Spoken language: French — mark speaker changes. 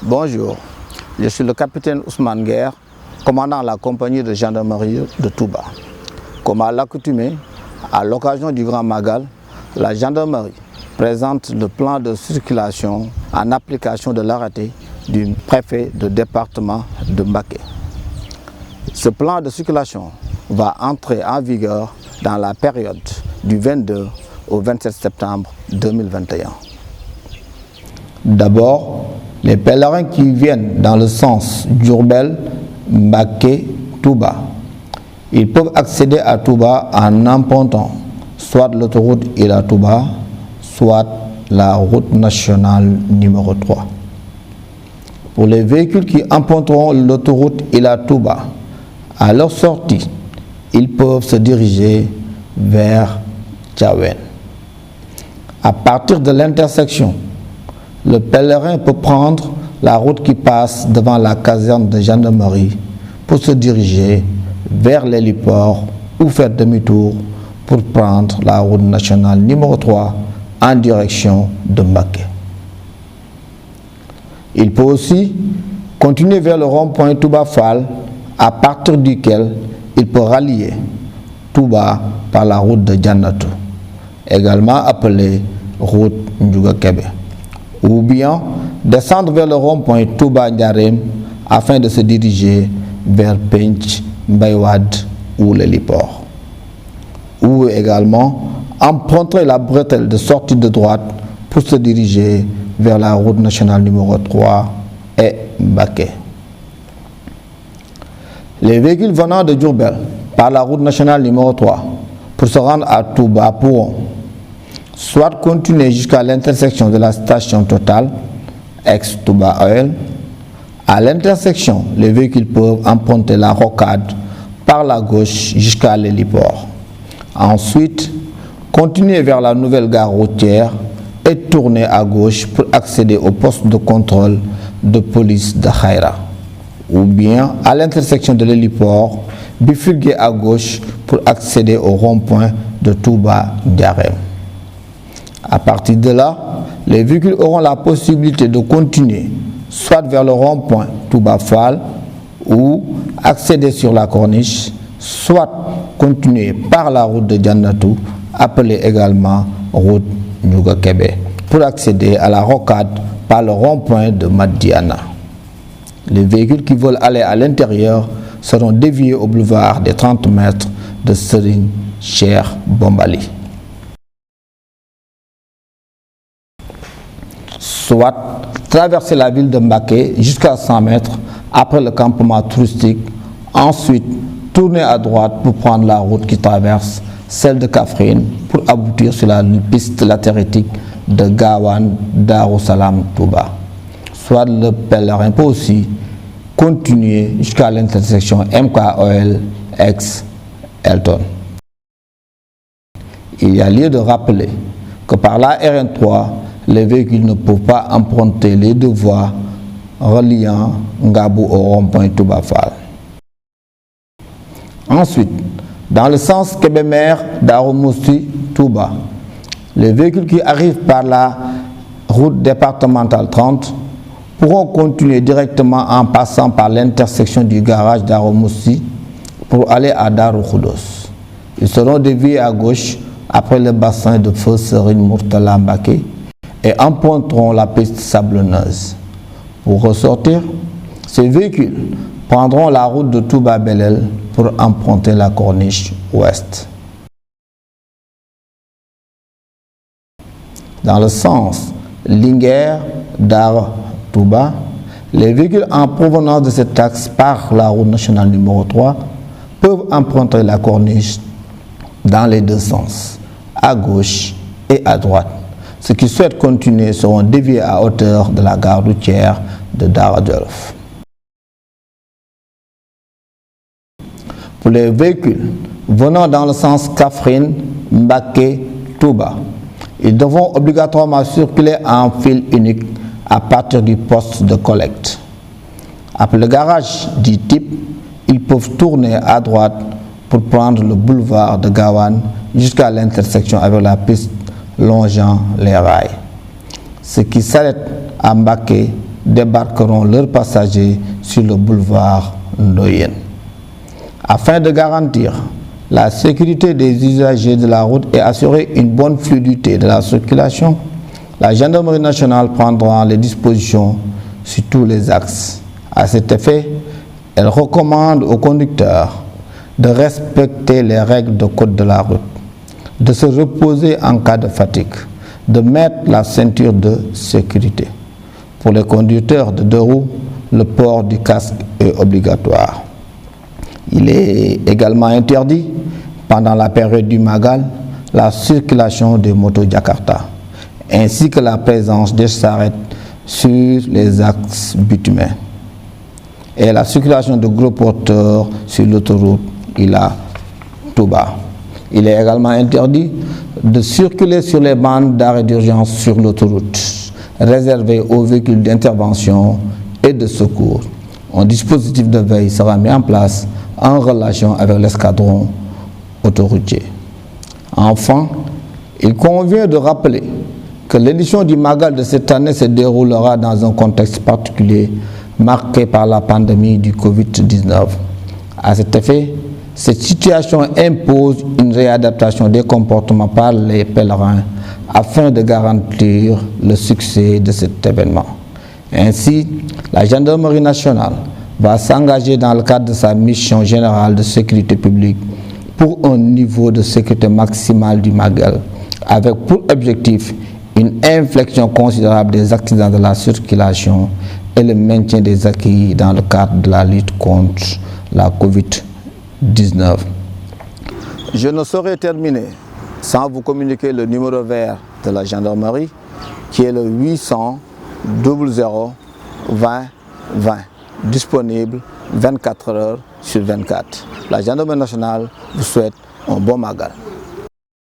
Speaker 1: Bonjour, je suis le capitaine Ousmane Guerre, commandant la compagnie de gendarmerie de Touba. Comme à l'accoutumée, à l'occasion du Grand Magal, la gendarmerie présente le plan de circulation en application de l'arrêté du préfet de département de Mbacké. Ce plan de circulation va entrer en vigueur dans la période du 22 au 27 septembre 2021. D'abord, les pèlerins qui viennent dans le sens Diourbel, Mbacké, Touba, ils peuvent accéder à Touba en empruntant soit l'autoroute Ila Touba, soit la route nationale numéro 3. Pour les véhicules qui emprunteront l'autoroute Ila Touba, à leur sortie, ils peuvent se diriger vers Thiawéne. À partir de l'intersection, le pèlerin peut prendre la route qui passe devant la caserne de gendarmerie pour se diriger vers l'héliport ou faire demi-tour pour prendre la route nationale numéro 3 en direction de Mbacké. Il peut aussi continuer vers le rond-point Touba Fall, à partir duquel il peut rallier Touba par la route de Jannatou, également appelée route Ndiouga Kébé, ou bien descendre vers le rond-point Touba Ndiarème afin de se diriger vers Pench, Mbaye Wade ou l'héliport. Ou également emprunter la bretelle de sortie de droite pour se diriger vers la route nationale numéro 3 et Mbacké. Les véhicules venant de Diourbel par la route nationale numéro 3 pour se rendre à Touba pourront soit continuer jusqu'à l'intersection de la station Total, ex-Touba Oil. À l'intersection, les véhicules peuvent emprunter la rocade par la gauche jusqu'à l'héliport. Ensuite, continuer vers la nouvelle gare routière et tourner à gauche pour accéder au poste de contrôle de police de Khaira. Ou bien, à l'intersection de l'héliport, bifurquer à gauche pour accéder au rond-point de Touba Ndiarème. À partir de là, les véhicules auront la possibilité de continuer soit vers le rond-point Touba Fall ou accéder sur la corniche, soit continuer par la route de Jannatou, appelée également route Ndiouga Kébé, pour accéder à la rocade par le rond-point de Madiana. Les véhicules qui veulent aller à l'intérieur seront déviés au boulevard des 30 mètres de Serigne Cheikh Bombali. Soit traverser la ville de Mbacké jusqu'à 100 mètres après le campement touristique, ensuite tourner à droite pour prendre la route qui traverse celle de Kaffrine pour aboutir sur la piste latéritique de Gawane Darou Salam Touba. Soit le pèlerin peut aussi continuer jusqu'à l'intersection MKOL ex Elton. Il y a lieu de rappeler que par la RN3, les véhicules ne peuvent pas emprunter les deux voies reliant Ngabou au rond-point Touba Fall. Ensuite, dans le sens Kébémer, Darou Mousty, Touba, les véhicules qui arrivent par la route départementale 30 pourront continuer directement en passant par l'intersection du garage Darou Mousty pour aller à Darou Khoudoss. Ils seront déviés à gauche après le bassin de feu Serigne Mourtala Mbacké et emprunteront la piste sablonneuse. Pour ressortir, ces véhicules prendront la route de Touba Belel pour emprunter la corniche ouest. Dans le sens Linguère, Dar Touba, les véhicules en provenance de cet axe par la route nationale numéro 3 peuvent emprunter la corniche dans les deux sens, à gauche et à droite. Ceux qui souhaitent continuer seront déviés à hauteur de la gare routière de Daara Djolof. Pour les véhicules venant dans le sens Kaffrine, Mbacké, Touba, ils devront obligatoirement circuler en file unique à partir du poste de collecte. Après le garage du type, ils peuvent tourner à droite pour prendre le boulevard de Gawane jusqu'à l'intersection avec la piste longeant les rails. Ceux qui s'arrêtent à Mbacké débarqueront leurs passagers sur le boulevard Ndoyen. Afin de garantir la sécurité des usagers de la route et assurer une bonne fluidité de la circulation, la gendarmerie nationale prendra les dispositions sur tous les axes. À cet effet, elle recommande aux conducteurs de respecter les règles de code de la route, de se reposer en cas de fatigue, de mettre la ceinture de sécurité. Pour les conducteurs de deux roues, le port du casque est obligatoire. Il est également interdit, pendant la période du Magal, la circulation des motos Jakarta, ainsi que la présence des charrettes sur les axes bitumés et la circulation de gros porteurs sur l'autoroute Ila Touba. Il est également interdit de circuler sur les bandes d'arrêt d'urgence sur l'autoroute, réservées aux véhicules d'intervention et de secours. Un dispositif de veille sera mis en place en relation avec l'escadron autoroutier. Enfin, il convient de rappeler que l'édition du Magal de cette année se déroulera dans un contexte particulier marqué par la pandémie du Covid-19. À cet effet, cette situation impose une réadaptation des comportements par les pèlerins afin de garantir le succès de cet événement. Ainsi, la gendarmerie nationale va s'engager dans le cadre de sa mission générale de sécurité publique pour un niveau de sécurité maximale du Magal, avec pour objectif une inflexion considérable des accidents de la circulation et le maintien des acquis dans le cadre de la lutte contre la Covid-19. Je ne saurais terminer sans vous communiquer le numéro vert de la gendarmerie qui est le 800 00 20 20, disponible 24 heures sur 24. La gendarmerie nationale vous souhaite un bon Magal.